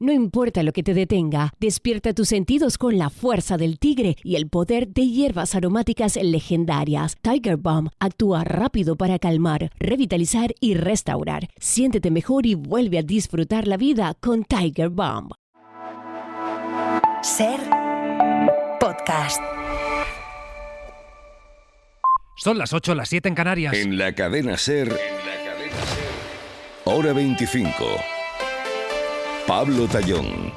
No importa lo que te detenga, despierta tus sentidos con la fuerza del tigre y el poder de hierbas aromáticas legendarias. Tiger Balm actúa rápido para calmar, revitalizar y restaurar. Siéntete mejor y vuelve a disfrutar la vida con Tiger Balm. Ser podcast. Son las 8, las 7 en Canarias. En la cadena Ser, Hora 25. Pablo Tallón.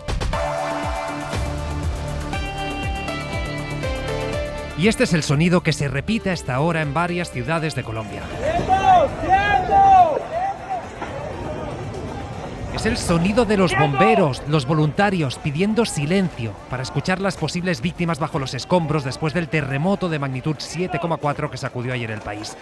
Y este es el sonido que se repite a esta hora en varias ciudades de Colombia. Es el sonido de los bomberos, los voluntarios, pidiendo silencio para escuchar las posibles víctimas bajo los escombros después del terremoto de magnitud 7,4 que sacudió ayer el país.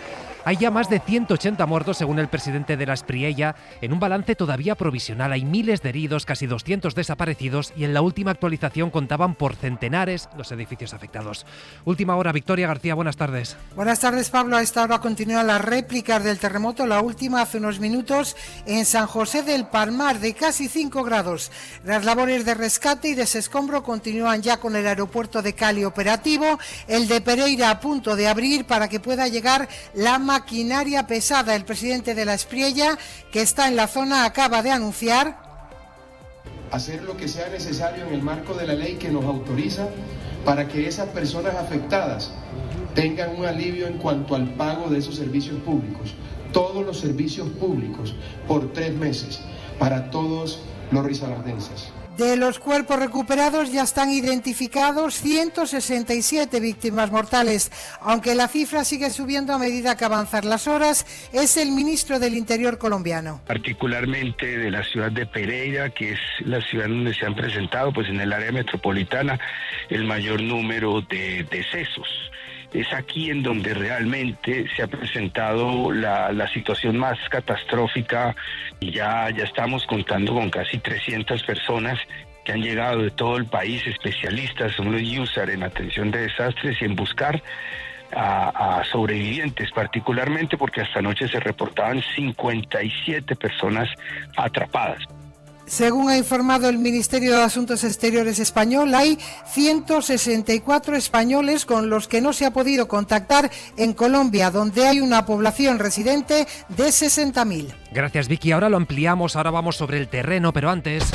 Hay ya más de 180 muertos, según el presidente de la Espriella, en un balance todavía provisional. Hay miles de heridos, casi 200 desaparecidos y en la última actualización contaban por centenares los edificios afectados. Última hora, Victoria García, buenas tardes. Buenas tardes, Pablo. A esta hora continúan las réplicas del terremoto, la última hace unos minutos en San José del Palmar, de casi 5 grados. Las labores de rescate y desescombro continúan ya con el aeropuerto de Cali operativo, el de Pereira a punto de abrir para que pueda llegar la maquinaria pesada. El presidente de la Espriella, que está en la zona, acaba de anunciar hacer lo que sea necesario en el marco de la ley que nos autoriza para que esas personas afectadas tengan un alivio en cuanto al pago de esos servicios públicos, todos los servicios públicos por 3 meses para todos los risaraldenses. De los cuerpos recuperados ya están identificados 167 víctimas mortales. Aunque la cifra sigue subiendo a medida que avanzan las horas, es el ministro del Interior colombiano. Particularmente de la ciudad de Pereira, que es la ciudad donde se han presentado, pues en el área metropolitana, el mayor número de decesos. Es aquí en donde realmente se ha presentado la situación más catastrófica y ya estamos contando con casi 300 personas que han llegado de todo el país, especialistas, son los USAR en atención de desastres y en buscar a sobrevivientes, particularmente porque hasta anoche se reportaban 57 personas atrapadas. Según ha informado el Ministerio de Asuntos Exteriores español, hay 164 españoles con los que no se ha podido contactar en Colombia, donde hay una población residente de 60.000. Gracias, Vicky. Ahora lo ampliamos, ahora vamos sobre el terreno, pero antes...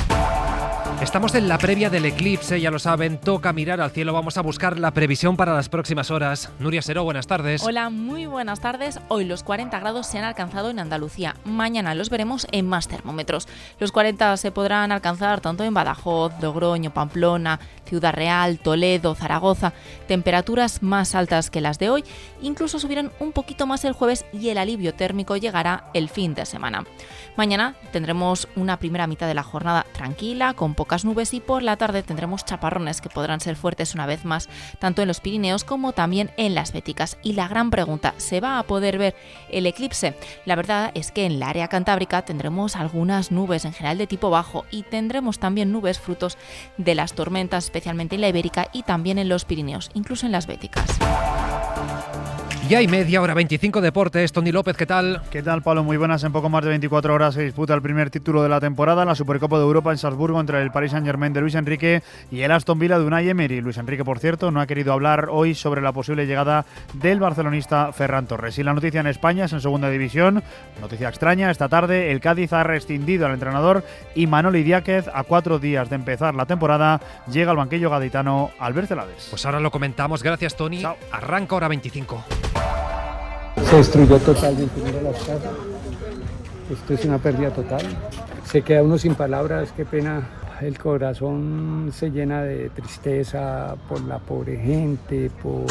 Estamos en la previa del eclipse, ya lo saben, toca mirar al cielo, vamos a buscar la previsión para las próximas horas. Nuria Seró, buenas tardes. Hola, muy buenas tardes. Hoy los 40 grados se han alcanzado en Andalucía. Mañana los veremos en más termómetros. Los 40 se podrán alcanzar tanto en Badajoz, Logroño, Pamplona, Ciudad Real, Toledo, Zaragoza. Temperaturas más altas que las de hoy. Incluso subirán un poquito más el jueves y el alivio térmico llegará el fin de semana. Mañana tendremos una primera mitad de la jornada tranquila, con pocas nubes, y por la tarde tendremos chaparrones que podrán ser fuertes una vez más, tanto en los Pirineos como también en las Béticas. Y la gran pregunta, ¿se va a poder ver el eclipse? La verdad es que en el área cantábrica tendremos algunas nubes, en general de tipo bajo, y tendremos también nubes frutos de las tormentas, especialmente en la Ibérica y también en los Pirineos, incluso en las Béticas. Ya hay media hora, 25 deportes. Tony López, ¿qué tal? ¿Qué tal, Pablo? Muy buenas. En poco más de 24 horas se disputa el primer título de la temporada, la Supercopa de Europa en Salzburgo, entre el Paris Saint-Germain de Luis Enrique y el Aston Villa de Unai Emery. Luis Enrique, por cierto, no ha querido hablar hoy sobre la posible llegada del barcelonista Ferran Torres. Y la noticia en España es en segunda división. Noticia extraña, esta tarde el Cádiz ha rescindido al entrenador Imanol Idiáquez. A 4 días de empezar la temporada llega al banquillo gaditano Albert Celades. Pues ahora lo comentamos. Gracias, Tony. Chao. Arranca hora 25. Se destruyó totalmente las casas. Esto es una pérdida total. Se queda uno sin palabras, qué pena. El corazón se llena de tristeza por la pobre gente, por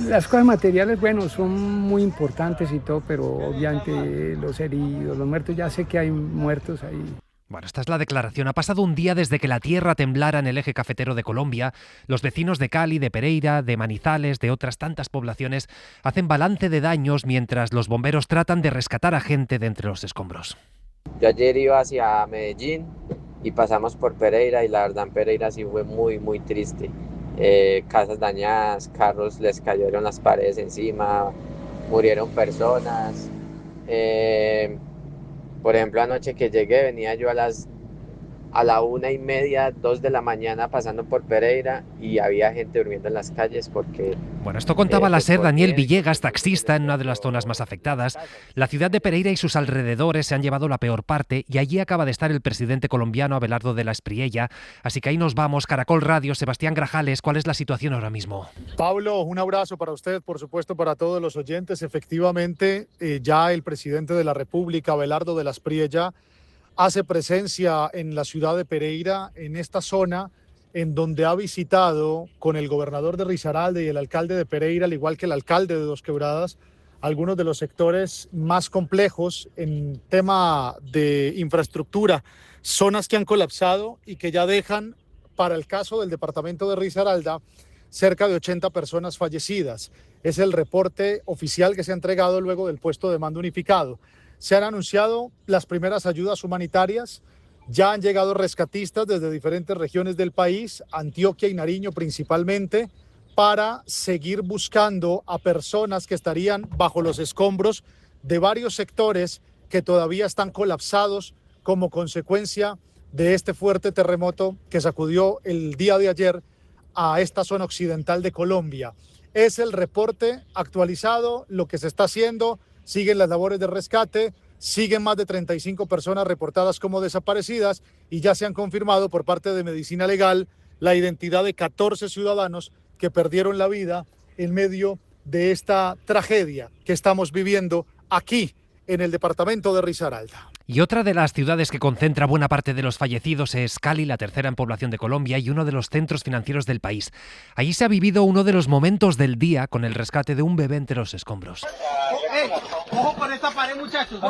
las cosas materiales, bueno, son muy importantes y todo, pero obviamente los heridos, los muertos, ya sé que hay muertos ahí. Bueno, esta es la declaración. Ha pasado un día desde que la tierra temblara en el eje cafetero de Colombia. Los vecinos de Cali, de Pereira, de Manizales, de otras tantas poblaciones hacen balance de daños mientras los bomberos tratan de rescatar a gente de entre los escombros. Yo ayer iba hacia Medellín y pasamos por Pereira y la verdad en Pereira sí fue muy, muy triste. Casas dañadas, carros les cayeron las paredes encima, murieron personas. Por ejemplo, anoche que llegué, venía yo a las a la 1:30, 2 de la mañana pasando por Pereira y había gente durmiendo en las calles porque... Bueno, esto contaba la SER Daniel Villegas, taxista en una de las zonas más afectadas. La ciudad de Pereira y sus alrededores se han llevado la peor parte y allí acaba de estar el presidente colombiano Abelardo de la Espriella. Así que ahí nos vamos. Caracol Radio, Sebastián Grajales, ¿cuál es la situación ahora mismo? Pablo, un abrazo para usted, por supuesto para todos los oyentes. Efectivamente, ya el presidente de la República, Abelardo de la Espriella, hace presencia en la ciudad de Pereira, en esta zona en donde ha visitado con el gobernador de Risaralda y el alcalde de Pereira, al igual que el alcalde de Dos Quebradas, algunos de los sectores más complejos en tema de infraestructura, zonas que han colapsado y que ya dejan, para el caso del departamento de Risaralda, cerca de 80 personas fallecidas. Es el reporte oficial que se ha entregado luego del puesto de mando unificado. Se han anunciado las primeras ayudas humanitarias, ya han llegado rescatistas desde diferentes regiones del país, Antioquia y Nariño principalmente, para seguir buscando a personas que estarían bajo los escombros de varios sectores que todavía están colapsados como consecuencia de este fuerte terremoto que sacudió el día de ayer a esta zona occidental de Colombia. Es el reporte actualizado, lo que se está haciendo. Siguen las labores de rescate, siguen más de 35 personas reportadas como desaparecidas y ya se han confirmado por parte de Medicina Legal la identidad de 14 ciudadanos que perdieron la vida en medio de esta tragedia que estamos viviendo aquí en el departamento de Risaralda. Y otra de las ciudades que concentra buena parte de los fallecidos es Cali, la tercera en población de Colombia y uno de los centros financieros del país. Allí se ha vivido uno de los momentos del día con el rescate de un bebé entre los escombros. ¡Ojo con esta pared, muchachos!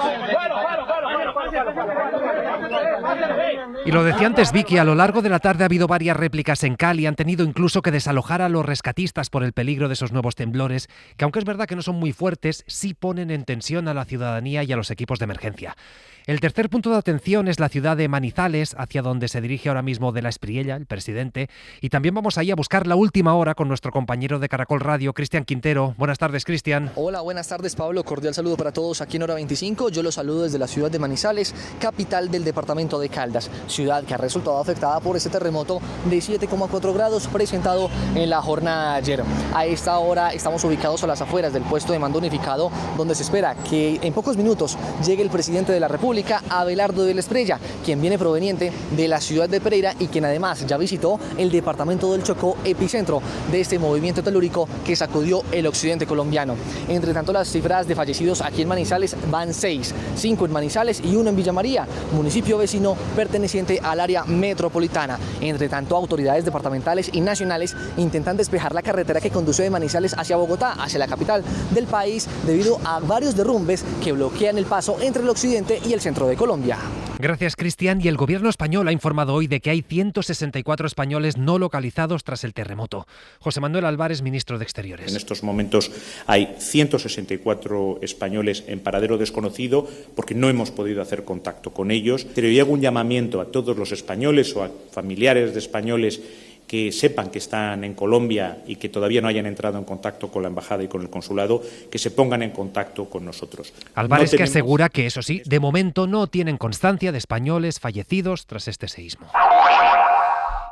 Y lo decía antes Vicky, a lo largo de la tarde ha habido varias réplicas en Cali, han tenido incluso que desalojar a los rescatistas por el peligro de esos nuevos temblores, que aunque es verdad que no son muy fuertes, sí ponen en tensión a la ciudadanía y a los equipos de emergencia. El tercer punto de atención es la ciudad de Manizales, hacia donde se dirige ahora mismo de la Espriella, el presidente, y también vamos ahí a buscar la última hora con nuestro compañero de Caracol Radio, Cristian Quintero. Buenas tardes, Cristian. Hola, buenas tardes, Pablo. Cordial saludo para todos aquí en Hora 25. Yo los saludo desde la ciudad de Manizales, capital del departamento de Caldas, ciudad que ha resultado afectada por este terremoto de 7,4 grados presentado en la jornada de ayer. A esta hora estamos ubicados a las afueras del puesto de mando unificado, donde se espera que en pocos minutos llegue el presidente de la República, Abelardo de la Espriella, quien viene proveniente de la ciudad de Pereira y quien además ya visitó el departamento del Chocó, epicentro de este movimiento telúrico que sacudió el occidente colombiano. Entre tanto, las cifras de fallecidos aquí en Manizales van 6, 5 en Manizales y 1 en Villa María, municipio vecino perteneciente al área metropolitana. Entre tanto, autoridades departamentales y nacionales intentan despejar la carretera que conduce de Manizales hacia Bogotá, hacia la capital del país, debido a varios derrumbes que bloquean el paso entre el occidente y el centro de Colombia. Gracias, Cristian. Y el gobierno español ha informado hoy de que hay 164 españoles no localizados tras el terremoto. José Manuel Álvarez, ministro de Exteriores. En estos momentos hay 164 españoles en paradero desconocido porque no hemos podido hacer contacto con ellos. Pero yo hago un llamamiento a todos los españoles o a familiares de españoles que sepan que están en Colombia y que todavía no hayan entrado en contacto con la embajada y con el consulado, que se pongan en contacto con nosotros. Álvarez que asegura que, eso sí, de momento no tienen constancia de españoles fallecidos tras este seísmo.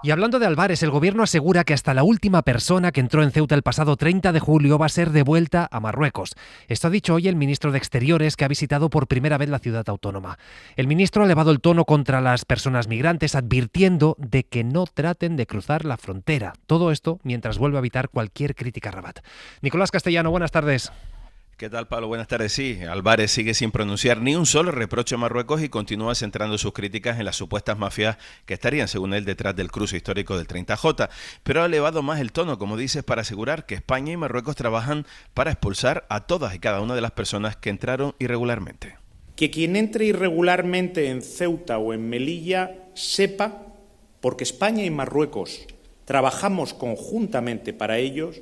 Y hablando de Álvarez, el gobierno asegura que hasta la última persona que entró en Ceuta el pasado 30 de julio va a ser devuelta a Marruecos. Esto ha dicho hoy el ministro de Exteriores, que ha visitado por primera vez la ciudad autónoma. El ministro ha elevado el tono contra las personas migrantes, advirtiendo de que no traten de cruzar la frontera. Todo esto mientras vuelve a evitar cualquier crítica a Rabat. Nicolás Castellano, buenas tardes. ¿Qué tal, Pablo? Buenas tardes. Sí, Álvarez sigue sin pronunciar ni un solo reproche a Marruecos y continúa centrando sus críticas en las supuestas mafias que estarían, según él, detrás del cruce histórico del 30J. Pero ha elevado más el tono, como dices, para asegurar que España y Marruecos trabajan para expulsar a todas y cada una de las personas que entraron irregularmente. Que quien entre irregularmente en Ceuta o en Melilla sepa, porque España y Marruecos trabajamos conjuntamente para ellos,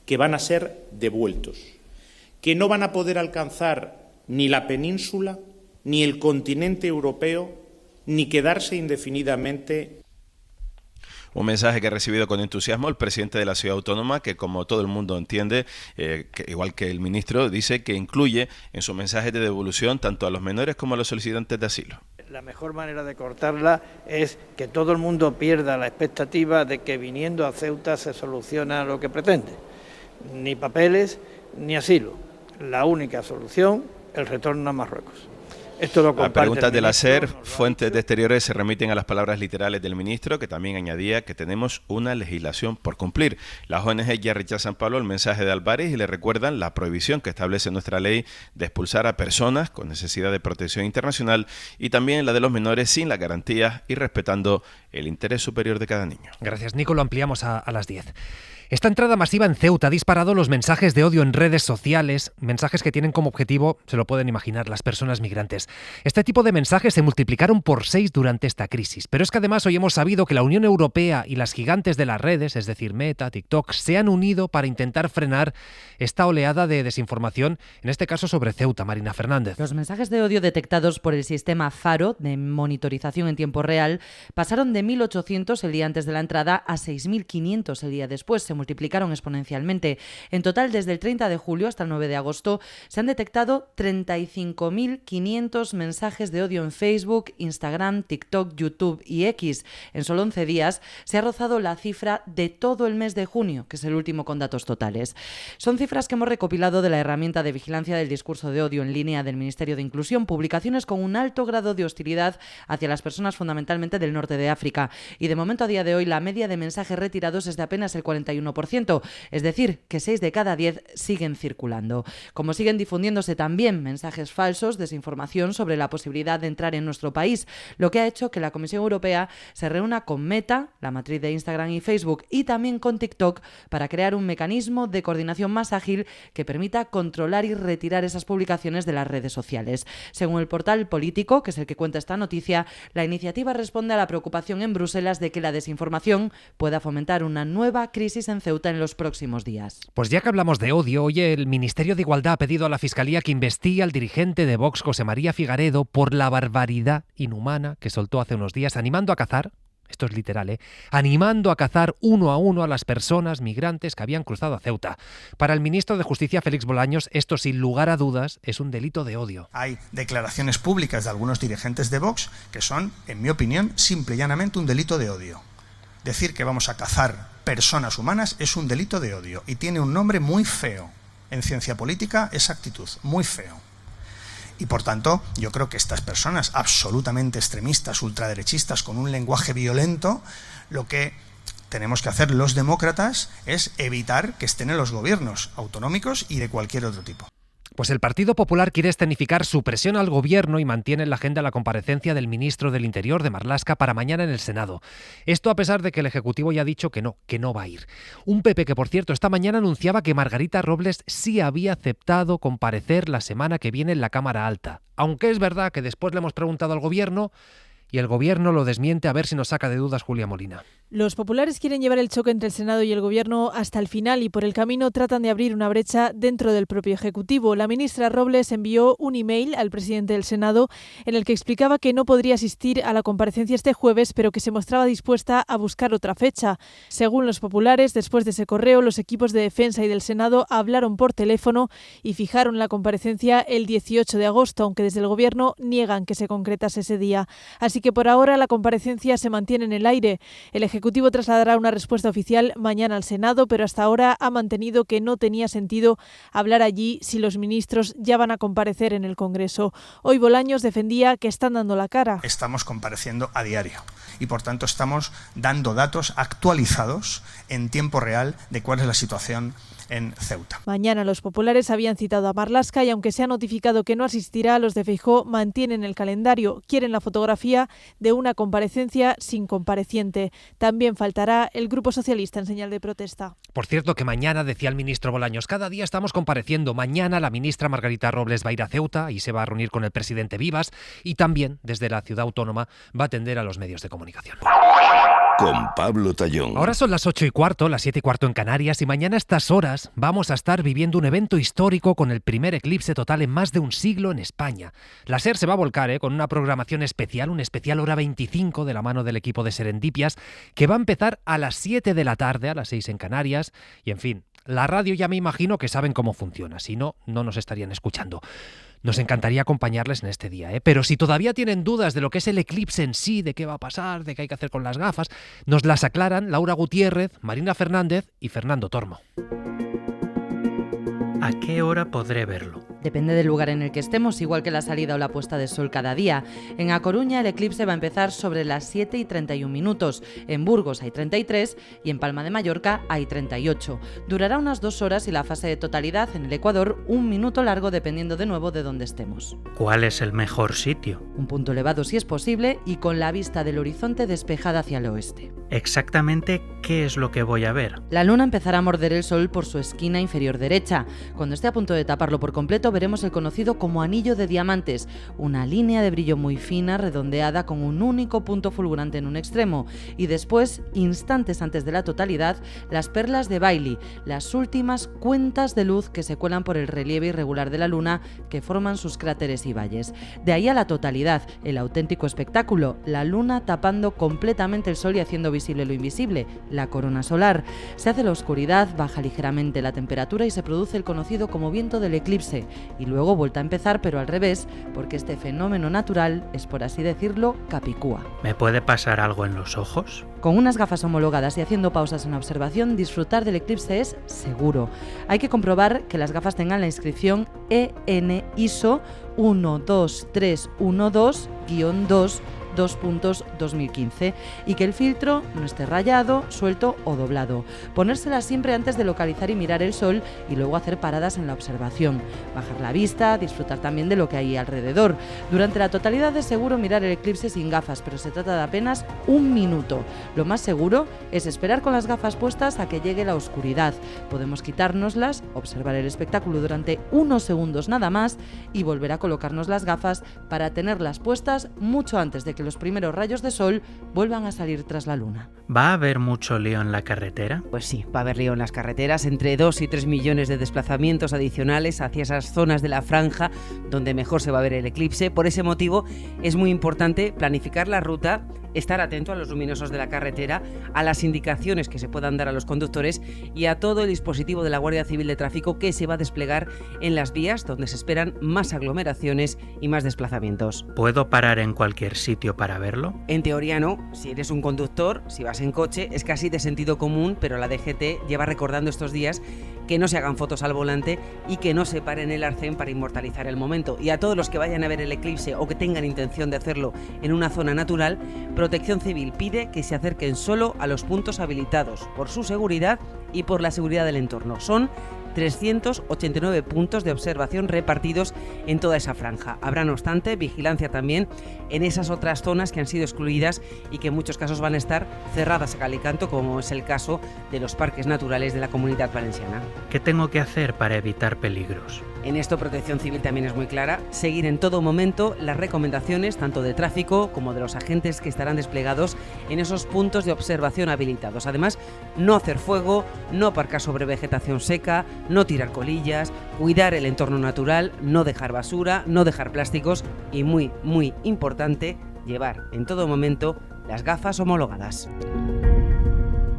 que van a ser devueltos, que no van a poder alcanzar ni la península, ni el continente europeo, ni quedarse indefinidamente. Un mensaje que ha recibido con entusiasmo el presidente de la ciudad autónoma, que como todo el mundo entiende, que igual que el ministro, dice que incluye en su mensaje de devolución tanto a los menores como a los solicitantes de asilo. La mejor manera de cortarla es que todo el mundo pierda la expectativa de que viniendo a Ceuta se soluciona lo que pretende. Ni papeles ni asilo. La única solución, el retorno a Marruecos. Esto lo a preguntas de la SER, fuentes de exteriores se remiten a las palabras literales del ministro, que también añadía que tenemos una legislación por cumplir. Las ONG ya rechazan, Pablo, el mensaje de Álvarez y le recuerdan la prohibición que establece nuestra ley de expulsar a personas con necesidad de protección internacional y también la de los menores sin las garantías y respetando el interés superior de cada niño. Gracias, Nico. Lo ampliamos a las 10. Esta entrada masiva en Ceuta ha disparado los mensajes de odio en redes sociales, mensajes que tienen como objetivo, se lo pueden imaginar, las personas migrantes. Este tipo de mensajes se multiplicaron por 6 durante esta crisis, pero es que además hoy hemos sabido que la Unión Europea y las gigantes de las redes, es decir, Meta, TikTok, se han unido para intentar frenar esta oleada de desinformación, en este caso sobre Ceuta. Marina Fernández. Los mensajes de odio detectados por el sistema Faro, de monitorización en tiempo real, pasaron de 1.800 el día antes de la entrada a 6.500 el día después. Se multiplicaron exponencialmente. En total, desde el 30 de julio hasta el 9 de agosto, se han detectado 35.500 mensajes de odio en Facebook, Instagram, TikTok, YouTube y X. En solo 11 días se ha rozado la cifra de todo el mes de junio, que es el último con datos totales. Son cifras que hemos recopilado de la herramienta de vigilancia del discurso de odio en línea del Ministerio de Inclusión, publicaciones con un alto grado de hostilidad hacia las personas fundamentalmente del norte de África. Y de momento, a día de hoy, la media de mensajes retirados es de apenas el 41%, es decir, que 6 de cada 10 siguen circulando. Como siguen difundiéndose también mensajes falsos, desinformación sobre la posibilidad de entrar en nuestro país, lo que ha hecho que la Comisión Europea se reúna con Meta, la matriz de Instagram y Facebook, y también con TikTok para crear un mecanismo de coordinación más ágil que permita controlar y retirar esas publicaciones de las redes sociales. Según el portal Político, que es el que cuenta esta noticia, la iniciativa responde a la preocupación en Bruselas de que la desinformación pueda fomentar una nueva crisis en Ceuta en los próximos días. Pues ya que hablamos de odio, hoy el Ministerio de Igualdad ha pedido a la Fiscalía que investigue al dirigente de Vox, José María Figaredo, por la barbaridad inhumana que soltó hace unos días, animando a cazar, esto es literal, animando a cazar uno a uno a las personas migrantes que habían cruzado a Ceuta. Para el ministro de Justicia, Félix Bolaños, esto sin lugar a dudas es un delito de odio. Hay declaraciones públicas de algunos dirigentes de Vox que son, en mi opinión, simple y llanamente un delito de odio. Decir que vamos a cazar personas humanas es un delito de odio y tiene un nombre muy feo. En ciencia política, esa actitud, muy feo. Y por tanto, yo creo que estas personas absolutamente extremistas, ultraderechistas, con un lenguaje violento, lo que tenemos que hacer los demócratas es evitar que estén en los gobiernos autonómicos y de cualquier otro tipo. Pues el Partido Popular quiere escenificar su presión al gobierno y mantiene en la agenda la comparecencia del ministro del Interior, de Marlaska, para mañana en el Senado. Esto a pesar de que el Ejecutivo ya ha dicho que no va a ir. Un PP que, por cierto, esta mañana anunciaba que Margarita Robles sí había aceptado comparecer la semana que viene en la Cámara Alta. Aunque es verdad que después le hemos preguntado al gobierno y el gobierno lo desmiente, a ver si nos saca de dudas Julia Molina. Los populares quieren llevar el choque entre el Senado y el Gobierno hasta el final y por el camino tratan de abrir una brecha dentro del propio Ejecutivo. La ministra Robles envió un email al presidente del Senado en el que explicaba que no podría asistir a la comparecencia este jueves, pero que se mostraba dispuesta a buscar otra fecha. Según los populares, después de ese correo, los equipos de defensa y del Senado hablaron por teléfono y fijaron la comparecencia el 18 de agosto, aunque desde el Gobierno niegan que se concretase ese día. Así que por ahora la comparecencia se mantiene en el aire. El Ejecutivo trasladará una respuesta oficial mañana al Senado, pero hasta ahora ha mantenido que no tenía sentido hablar allí si los ministros ya van a comparecer en el Congreso. Hoy Bolaños defendía que están dando la cara. Estamos compareciendo a diario y por tanto estamos dando datos actualizados en tiempo real de cuál es la situación en Ceuta. Mañana los populares habían citado a Marlaska y aunque se ha notificado que no asistirá, los de Feijóo mantienen el calendario. Quieren la fotografía de una comparecencia sin compareciente. También faltará el Grupo Socialista en señal de protesta. Por cierto, que mañana, decía el ministro Bolaños, cada día estamos compareciendo. Mañana la ministra Margarita Robles va a ir a Ceuta y se va a reunir con el presidente Vivas y también desde la ciudad autónoma va a atender a los medios de comunicación. Con Pablo Tallón. Ahora son las 8:15, las 7:15 en Canarias y mañana a estas horas vamos a estar viviendo un evento histórico con el primer eclipse total en más de un siglo en España. La SER se va a volcar con una programación especial, un especial hora 25 de la mano del equipo de Serendipias que va a empezar a las 7 de la tarde, a las 6 en Canarias y en fin, La radio ya me imagino que saben cómo funciona, si no, no nos estarían escuchando. Nos encantaría acompañarles en este día, pero si todavía tienen dudas de lo que es el eclipse en sí, de qué va a pasar, de qué hay que hacer con las gafas, nos las aclaran Laura Gutiérrez, Marina Fernández y Fernando Tormo. ¿A qué hora podré verlo? Depende del lugar en el que estemos, igual que la salida o la puesta de sol cada día. En A Coruña el eclipse va a empezar sobre las 7:31, en Burgos hay 33 y en Palma de Mallorca hay 38. Durará unas 2 horas y la fase de totalidad en el Ecuador 1 minuto largo, dependiendo de nuevo de dónde estemos. ¿Cuál es el mejor sitio? Un punto elevado si es posible y con la vista del horizonte despejada hacia el oeste. ¿Exactamente qué es lo que voy a ver? La luna empezará a morder el sol por su esquina inferior derecha. Cuando esté a punto de taparlo por completo, veremos el conocido como anillo de diamantes, una línea de brillo muy fina, redondeada con un único punto fulgurante en un extremo, y después, instantes antes de la totalidad, las perlas de Bailey, las últimas cuentas de luz que se cuelan por el relieve irregular de la luna que forman sus cráteres y valles. De ahí a la totalidad, el auténtico espectáculo, la luna tapando completamente el sol y haciendo visible lo invisible, la corona solar. Se hace la oscuridad, baja ligeramente la temperatura y se produce el conocido como viento del eclipse, y luego vuelta a empezar, pero al revés, porque este fenómeno natural es, por así decirlo, capicúa. ¿Me puede pasar algo en los ojos? Con unas gafas homologadas y haciendo pausas en la observación, disfrutar del eclipse es seguro. Hay que comprobar que las gafas tengan la inscripción EN ISO 12312-2 2.2015 y que el filtro no esté rayado, suelto o doblado. Ponérselas siempre antes de localizar y mirar el sol y luego hacer paradas en la observación. Bajar la vista, disfrutar también de lo que hay alrededor. Durante la totalidad es seguro mirar el eclipse sin gafas, pero se trata de apenas 1 minuto. Lo más seguro es esperar con las gafas puestas a que llegue la oscuridad. Podemos quitárnoslas, observar el espectáculo durante unos segundos nada más y volver a colocarnos las gafas para tenerlas puestas mucho antes de que los primeros rayos de sol vuelvan a salir tras la luna. ¿Va a haber mucho lío en la carretera? Pues sí, va a haber lío en las carreteras, entre 2 y 3 millones de desplazamientos adicionales hacia esas zonas de la franja donde mejor se va a ver el eclipse. Por ese motivo es muy importante planificar la ruta, estar atento a los luminosos de la carretera, a las indicaciones que se puedan dar a los conductores y a todo el dispositivo de la Guardia Civil de Tráfico que se va a desplegar en las vías donde se esperan más aglomeraciones y más desplazamientos. ¿Puedo parar en cualquier sitio para verlo? En teoría no. Si eres un conductor, si vas en coche, es casi de sentido común, pero la DGT lleva recordando estos días que no se hagan fotos al volante y que no se paren el arcén para inmortalizar el momento. Y a todos los que vayan a ver el eclipse o que tengan intención de hacerlo en una zona natural, Protección Civil pide que se acerquen solo a los puntos habilitados por su seguridad y por la seguridad del entorno. Son 389 puntos de observación repartidos en toda esa franja. Habrá, no obstante, vigilancia también en esas otras zonas que han sido excluidas y que en muchos casos van a estar cerradas a cal y canto, como es el caso de los parques naturales de la Comunidad Valenciana. ¿Qué tengo que hacer para evitar peligros? En esto Protección Civil también es muy clara, seguir en todo momento las recomendaciones tanto de tráfico como de los agentes que estarán desplegados en esos puntos de observación habilitados. Además, no hacer fuego, no aparcar sobre vegetación seca, no tirar colillas, cuidar el entorno natural, no dejar basura, no dejar plásticos y muy, muy importante, llevar en todo momento las gafas homologadas.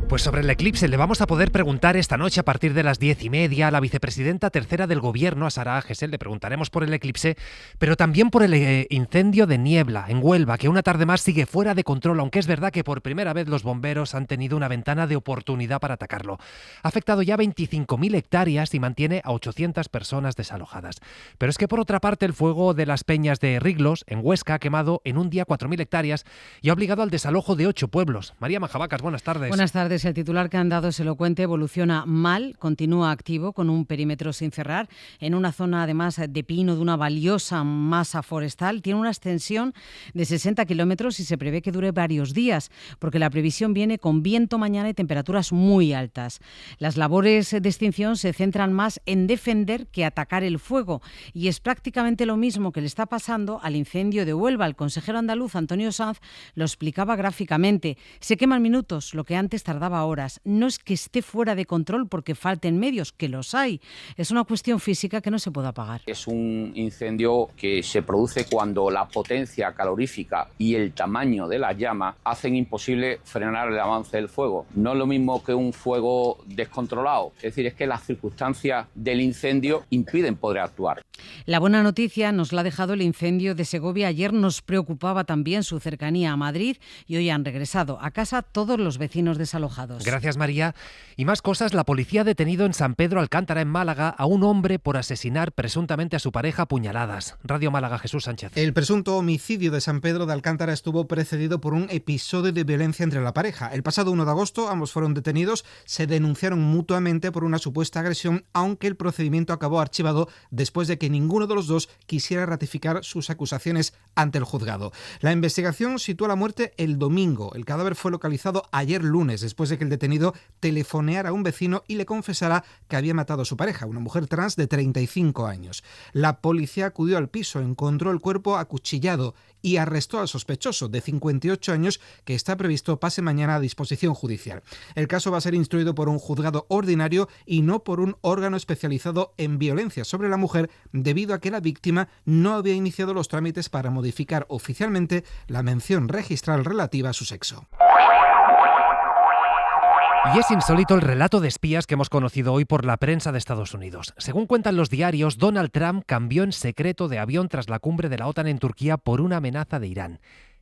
Pues sobre el eclipse le vamos a poder preguntar esta noche a partir de las 10:30 a la vicepresidenta tercera del Gobierno, a Sara Gesell. Le preguntaremos por el eclipse, pero también por el incendio de niebla en Huelva, que una tarde más sigue fuera de control, aunque es verdad que por primera vez los bomberos han tenido una ventana de oportunidad para atacarlo. Ha afectado ya 25.000 hectáreas y mantiene a 800 personas desalojadas. Pero es que por otra parte el fuego de las peñas de Riglos, en Huesca, ha quemado en un día 4.000 hectáreas y ha obligado al desalojo de 8 pueblos. María Majabacas, buenas tardes. Buenas tardes. El titular que han dado es elocuente: evoluciona mal, continúa activo con un perímetro sin cerrar, en una zona además de pino de una valiosa masa forestal. Tiene una extensión de 60 kilómetros y se prevé que dure varios días, porque la previsión viene con viento mañana y temperaturas muy altas. Las labores de extinción se centran más en defender que atacar el fuego, y es prácticamente lo mismo que le está pasando al incendio de Huelva. El consejero andaluz Antonio Sanz lo explicaba gráficamente. Se queman minutos, lo que antes tardaba tardaba horas. No es que esté fuera de control porque falten medios, que los hay. Es una cuestión física que no se puede apagar. Es un incendio que se produce cuando la potencia calorífica y el tamaño de la llama hacen imposible frenar el avance del fuego. No es lo mismo que un fuego descontrolado. Es decir, es que las circunstancias del incendio impiden poder actuar. La buena noticia nos la ha dejado el incendio de Segovia. Ayer nos preocupaba también su cercanía a Madrid y hoy han regresado a casa todos los vecinos desalojados. Gracias, María. Y más cosas, la policía ha detenido en San Pedro Alcántara, en Málaga, a un hombre por asesinar presuntamente a su pareja a puñaladas. Radio Málaga, Jesús Sánchez. El presunto homicidio de San Pedro de Alcántara estuvo precedido por un episodio de violencia entre la pareja. El pasado 1 de agosto ambos fueron detenidos, se denunciaron mutuamente por una supuesta agresión, aunque el procedimiento acabó archivado después de que ninguno de los dos quisiera ratificar sus acusaciones ante el juzgado. La investigación sitúa la muerte el domingo. El cadáver fue localizado ayer lunes, después de que el detenido telefoneara a un vecino y le confesara que había matado a su pareja, una mujer trans de 35 años. La policía acudió al piso, encontró el cuerpo acuchillado y arrestó al sospechoso, de 58 años, que está previsto pase mañana a disposición judicial. El caso va a ser instruido por un juzgado ordinario y no por un órgano especializado en violencia sobre la mujer, debido a que la víctima no había iniciado los trámites para modificar oficialmente la mención registral relativa a su sexo. Y es insólito el relato de espías que hemos conocido hoy por la prensa de Estados Unidos. Según cuentan los diarios, Donald Trump cambió en secreto de avión tras la cumbre de la OTAN en Turquía por una amenaza de Irán.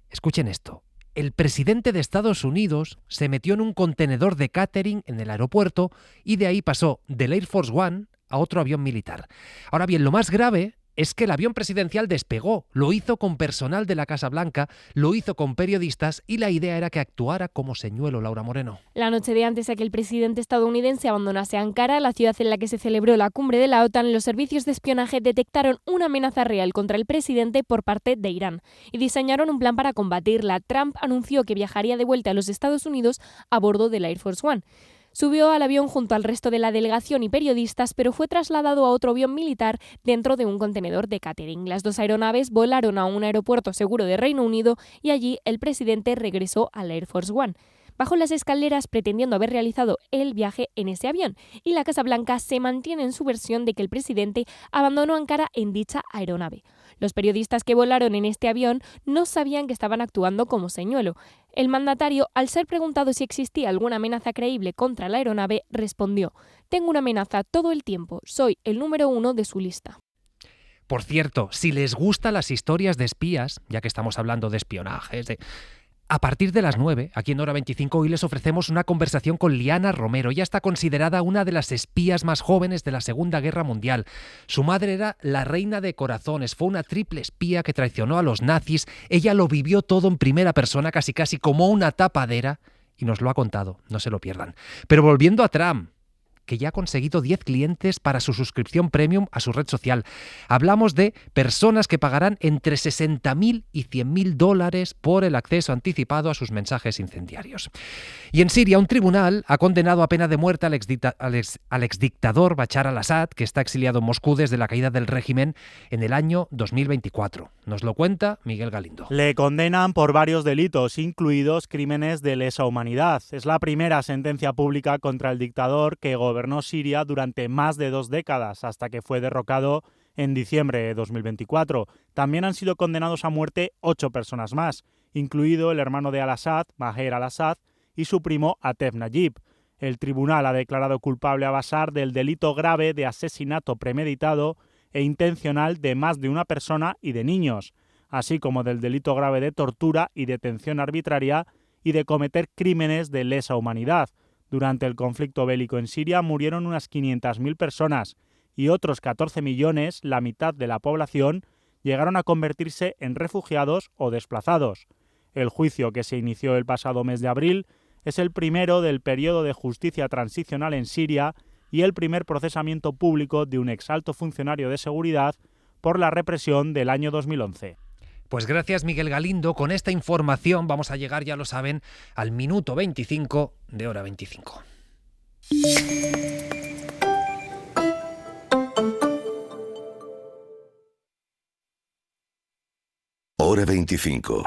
Escuchen esto. El presidente de Estados Unidos se metió en un contenedor de catering en el aeropuerto y de ahí pasó del Air Force One a otro avión militar. Ahora bien, lo más grave es que el avión presidencial despegó, lo hizo con personal de la Casa Blanca, lo hizo con periodistas y la idea era que actuara como señuelo, Laura Moreno. La noche de antes a que el presidente estadounidense abandonase Ankara, la ciudad en la que se celebró la cumbre de la OTAN, los servicios de espionaje detectaron una amenaza real contra el presidente por parte de Irán y diseñaron un plan para combatirla. Trump anunció que viajaría de vuelta a los Estados Unidos a bordo del Air Force One. Subió al avión junto al resto de la delegación y periodistas, pero fue trasladado a otro avión militar dentro de un contenedor de catering. Las dos aeronaves volaron a un aeropuerto seguro de Reino Unido y allí el presidente regresó al Air Force One. Bajó las escaleras pretendiendo haber realizado el viaje en ese avión y la Casa Blanca se mantiene en su versión de que el presidente abandonó Ankara en dicha aeronave. Los periodistas que volaron en este avión no sabían que estaban actuando como señuelo. El mandatario, al ser preguntado si existía alguna amenaza creíble contra la aeronave, respondió: «Tengo una amenaza todo el tiempo, soy el número 1 de su lista». Por cierto, si les gustan las historias de espías, ya que estamos hablando de espionajes, a partir de las 9, aquí en Hora 25, hoy les ofrecemos una conversación con Liana Romero. Ella está considerada una de las espías más jóvenes de la Segunda Guerra Mundial. Su madre era la reina de corazones, fue una triple espía que traicionó a los nazis. Ella lo vivió todo en primera persona, casi como una tapadera, y nos lo ha contado, no se lo pierdan. Pero volviendo a Trump, que ya ha conseguido 10 clientes para su suscripción premium a su red social. Hablamos de personas que pagarán entre $60.000 y $100.000 por el acceso anticipado a sus mensajes incendiarios. Y en Siria, un tribunal ha condenado a pena de muerte al exdictador Bashar al-Assad, que está exiliado en Moscú desde la caída del régimen en el año 2024. Nos lo cuenta Miguel Galindo. Le condenan por varios delitos, incluidos crímenes de lesa humanidad. Es la primera sentencia pública contra el dictador que gobernó Siria durante más de 2 décadas, hasta que fue derrocado en diciembre de 2024. También han sido condenados a muerte 8 personas más, incluido el hermano de al-Assad, Maher al-Assad, y su primo Atef Nayib. El tribunal ha declarado culpable a Bashar del delito grave de asesinato premeditado e intencional de más de una persona y de niños, así como del delito grave de tortura y detención arbitraria y de cometer crímenes de lesa humanidad. Durante el conflicto bélico en Siria murieron unas 500.000 personas y otros 14 millones, la mitad de la población, llegaron a convertirse en refugiados o desplazados. El juicio, que se inició el pasado mes de abril, es el primero del periodo de justicia transicional en Siria y el primer procesamiento público de un exalto funcionario de seguridad por la represión del año 2011. Pues gracias, Miguel Galindo. Con esta información vamos a llegar, ya lo saben, al minuto 25 de Hora 25. Hora 25.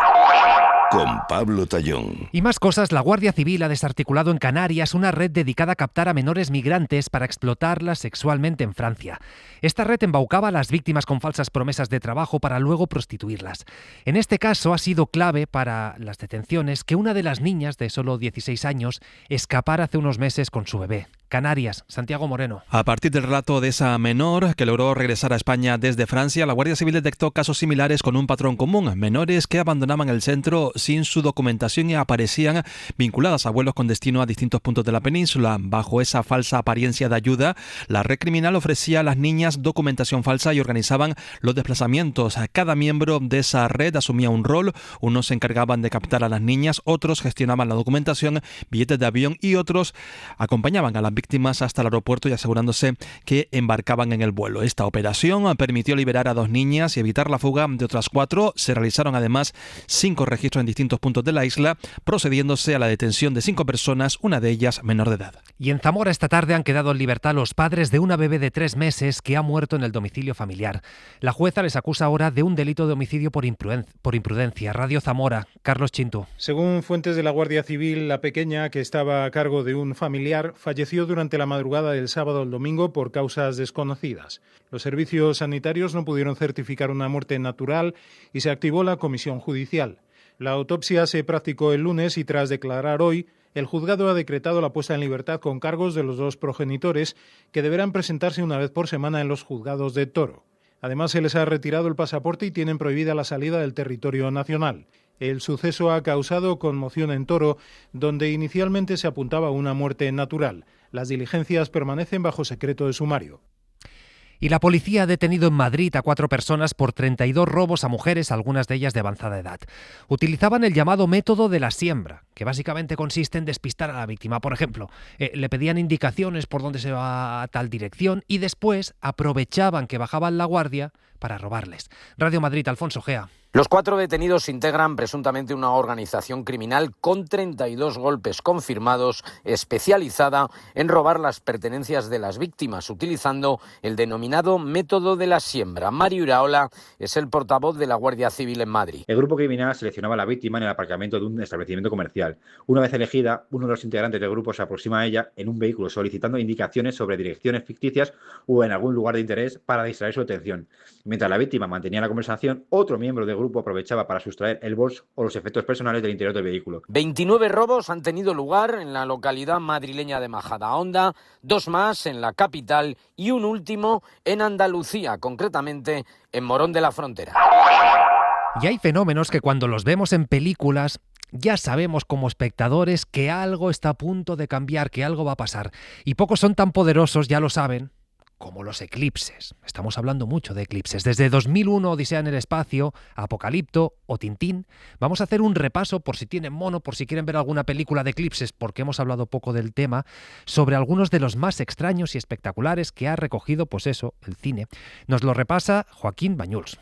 Con Pablo Tallón. Y más cosas, la Guardia Civil ha desarticulado en Canarias una red dedicada a captar a menores migrantes para explotarlas sexualmente en Francia. Esta red embaucaba a las víctimas con falsas promesas de trabajo para luego prostituirlas. En este caso ha sido clave para las detenciones que una de las niñas de solo 16 años escapara hace unos meses con su bebé. Canarias, Santiago Moreno. A partir del relato de esa menor que logró regresar a España desde Francia, la Guardia Civil detectó casos similares con un patrón común: menores que abandonaban el centro sin su documentación y aparecían vinculadas a vuelos con destino a distintos puntos de la península. Bajo esa falsa apariencia de ayuda, la red criminal ofrecía a las niñas documentación falsa y organizaban los desplazamientos. Cada miembro de esa red asumía un rol: unos se encargaban de captar a las niñas, otros gestionaban la documentación, billetes de avión y otros acompañaban a las víctimas hasta el aeropuerto y asegurándose que embarcaban en el vuelo. Esta operación permitió liberar a 2 niñas y evitar la fuga de otras 4. Se realizaron además 5 registros en distintos puntos de la isla, procediéndose a la detención de 5 personas, una de ellas menor de edad. Y en Zamora esta tarde han quedado en libertad los padres de una bebé de 3 meses que ha muerto en el domicilio familiar. La jueza les acusa ahora de un delito de homicidio por imprudencia. Radio Zamora, Carlos Chintu. Según fuentes de la Guardia Civil, la pequeña, que estaba a cargo de un familiar, falleció durante la madrugada del sábado al domingo por causas desconocidas. Los servicios sanitarios no pudieron certificar una muerte natural y se activó la comisión judicial. La autopsia se practicó el lunes y tras declarar hoy, el juzgado ha decretado la puesta en libertad con cargos de los 2 progenitores que deberán presentarse una vez por semana en los juzgados de Toro. Además, se les ha retirado el pasaporte y tienen prohibida la salida del territorio nacional. El suceso ha causado conmoción en Toro, donde inicialmente se apuntaba a una muerte natural. Las diligencias permanecen bajo secreto de sumario. Y la policía ha detenido en Madrid a 4 personas por 32 robos a mujeres, algunas de ellas de avanzada edad. Utilizaban el llamado método de la siembra, que básicamente consiste en despistar a la víctima. Por ejemplo, le pedían indicaciones por dónde se va a tal dirección y después aprovechaban que bajaban la guardia para robarles. Radio Madrid, Alfonso Gea. Los 4 detenidos integran presuntamente una organización criminal con 32 golpes confirmados, especializada en robar las pertenencias de las víctimas, utilizando el denominado método de la siembra. Mario Iraola es el portavoz de la Guardia Civil en Madrid. El grupo criminal seleccionaba a la víctima en el aparcamiento de un establecimiento comercial. Una vez elegida, uno de los integrantes del grupo se aproxima a ella en un vehículo solicitando indicaciones sobre direcciones ficticias o en algún lugar de interés para distraer su atención. Mientras la víctima mantenía la conversación, otro miembro del grupo aprovechaba para sustraer el bolso o los efectos personales del interior del vehículo. 29 robos han tenido lugar en la localidad madrileña de Majadahonda, 2 más en la capital y un último en Andalucía, concretamente en Morón de la Frontera. Y hay fenómenos que cuando los vemos en películas ya sabemos como espectadores que algo está a punto de cambiar, que algo va a pasar. Y pocos son tan poderosos, ya lo saben, como los eclipses. Estamos hablando mucho de eclipses. Desde 2001, Odisea en el espacio, Apocalipto o Tintín. Vamos a hacer un repaso, por si tienen mono, por si quieren ver alguna película de eclipses, porque hemos hablado poco del tema, sobre algunos de los más extraños y espectaculares que ha recogido, pues eso, el cine. Nos lo repasa Joaquín Bañuls.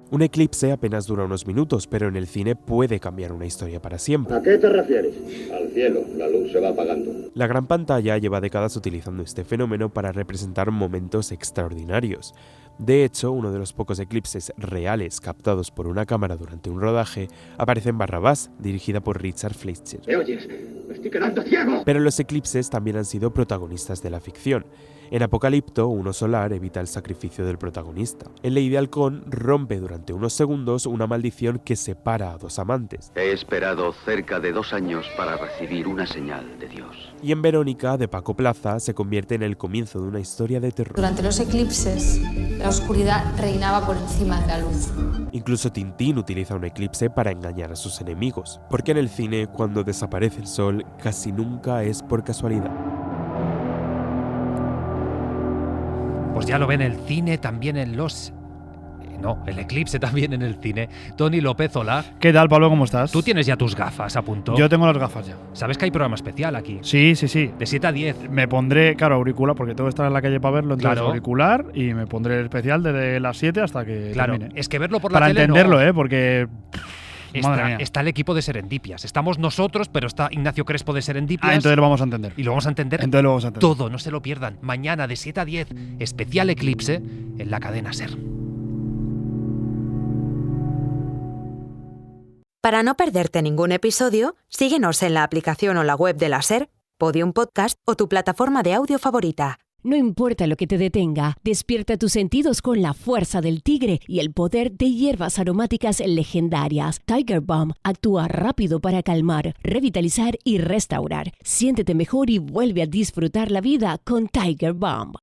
Un eclipse apenas dura unos minutos, pero en el cine puede cambiar una historia para siempre. ¿A qué te refieres? Al cielo, la luz se va apagando. La gran pantalla lleva décadas utilizando este fenómeno para representar momentos extraordinarios. De hecho, uno de los pocos eclipses reales captados por una cámara durante un rodaje aparece en Barrabás, dirigida por Richard Fleischer. ¿Me oyes? ¡Me estoy quedando ciego! Pero los eclipses también han sido protagonistas de la ficción. En Apocalipto, uno solar evita el sacrificio del protagonista. En Ley de Halcón rompe durante unos segundos una maldición que separa a 2 amantes. He esperado cerca de 2 años para recibir una señal de Dios. Y en Verónica, de Paco Plaza, se convierte en el comienzo de una historia de terror. Durante los eclipses, la oscuridad reinaba por encima de la luz. Incluso Tintín utiliza un eclipse para engañar a sus enemigos, porque en el cine, cuando desaparece el sol, casi nunca es por casualidad. Pues ya lo ven el cine, también en los... No, el eclipse también en el cine. Tony López, hola. ¿Qué tal, Pablo? ¿Cómo estás? Tú tienes ya tus gafas a punto. Yo tengo las gafas ya. ¿Sabes que hay programa especial aquí? Sí, sí, sí. De 7 a 10. Me pondré, claro, auricular, porque tengo que estar en la calle para verlo, entonces claro. Auricular, y me pondré el especial desde las 7 hasta que claro. termine. Es que verlo por la para tele entenderlo, no. Porque... Está el equipo de Serendipias. Estamos nosotros, pero está Ignacio Crespo de Serendipias. Entonces lo vamos a entender. Y lo vamos a entender. Entonces lo vamos a entender. Todo, no se lo pierdan. Mañana de 7 a 10, especial Eclipse en la cadena SER. Para no perderte ningún episodio, síguenos en la aplicación o la web de la SER, Podium Podcast o tu plataforma de audio favorita. No importa lo que te detenga, despierta tus sentidos con la fuerza del tigre y el poder de hierbas aromáticas legendarias. Tiger Balm actúa rápido para calmar, revitalizar y restaurar. Siéntete mejor y vuelve a disfrutar la vida con Tiger Balm.